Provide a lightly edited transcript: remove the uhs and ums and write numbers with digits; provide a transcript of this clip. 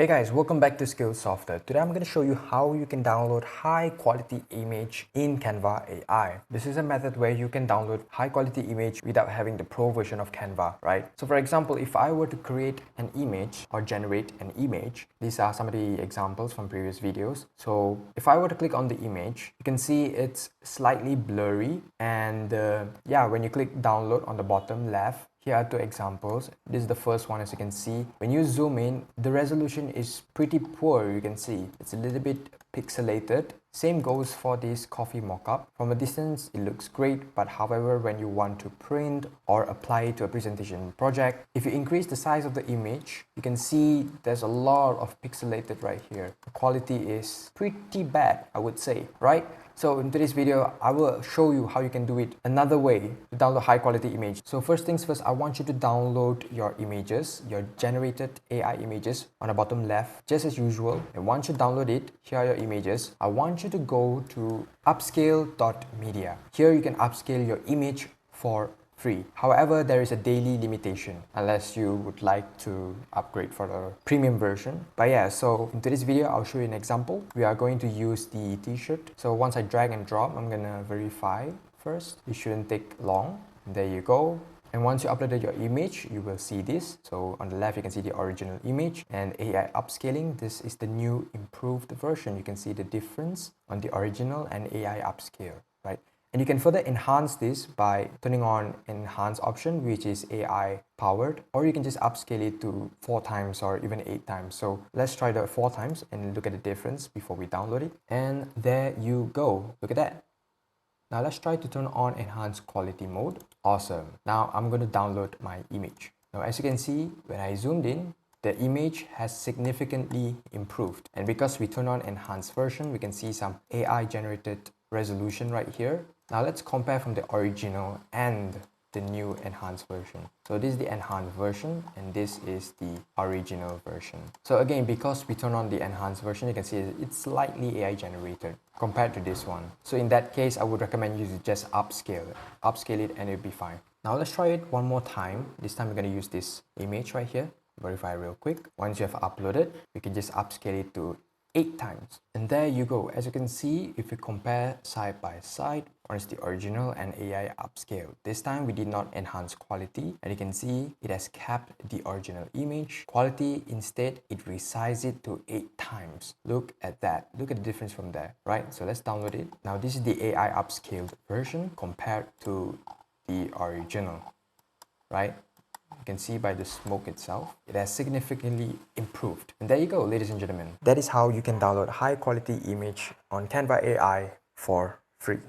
Hey guys, welcome back to Skills Software. Today I'm going to show you how you can download high quality image in Canva AI. This is a method where you can download high quality image without having the pro version of Canva, right? So for example, if I were to create an image or generate an image, these are some of the examples from previous videos. So if I were to click on the image, you can see it's slightly blurry and yeah, when you click download on the bottom left, here are two examples. This is the first one. As you can see, when you zoom in, the resolution is pretty poor. You can see it's a little bit pixelated. Same goes for this coffee mockup. From a distance, it looks great, but however, when you want to print or apply it to a presentation project, if you increase the size of the image, you can see there's a lot of pixelated right here. The quality is pretty bad, I would say, right? So in today's video, I will show you how you can do it another way to download high quality image. So first things first, I want you to download your images, your generated AI images on the bottom left, just as usual. And once you download it, here are your images. I want you to go to upscale.media. Here you can upscale your image for free. However, there is a daily limitation unless you would like to upgrade for the premium version. But yeah, so in today's video, I'll show you an example. We are going to use the t-shirt. So once I drag and drop, I'm gonna verify first. It shouldn't take long. There you go. And once you uploaded your image, you will see this. So on the left, you can see the original image and AI upscaling. This is the new improved version. You can see the difference on the original and AI upscale, right? And you can further enhance this by turning on enhance option, which is AI powered, or you can just upscale it to 4 times or even 8 times. So let's try the 4 times and look at the difference before we download it. And there you go. Look at that. Now let's try to turn on enhance quality mode. Awesome. Now I'm going to download my image. Now as you can see, when I zoomed in, the image has significantly improved. And because we turn on enhanced version, we can see some AI generated resolution right here. Now let's compare from the original and the new enhanced version. So this is the enhanced version and this is the original version. So again, because we turn on the enhanced version, you can see it's slightly AI generated compared to this one. So in that case, I would recommend you to just upscale it and it'll be fine. Now let's try it one more time. This time we're going to use this image right here. Verify real quick. Once you have uploaded, we can just upscale it to 8 times. And there you go. As you can see, if you compare side by side, one is the original and AI upscale. This time we did not enhance quality, and you can see it has kept the original image quality. Instead, it resized it to 8 times. Look at that. Look at the difference from there, right? So let's download it. Now this is the AI upscaled version compared to the original, right? You can see by the smoke itself, it has significantly improved. And there you go, ladies and gentlemen. That is how you can download high quality image on Canva AI for free.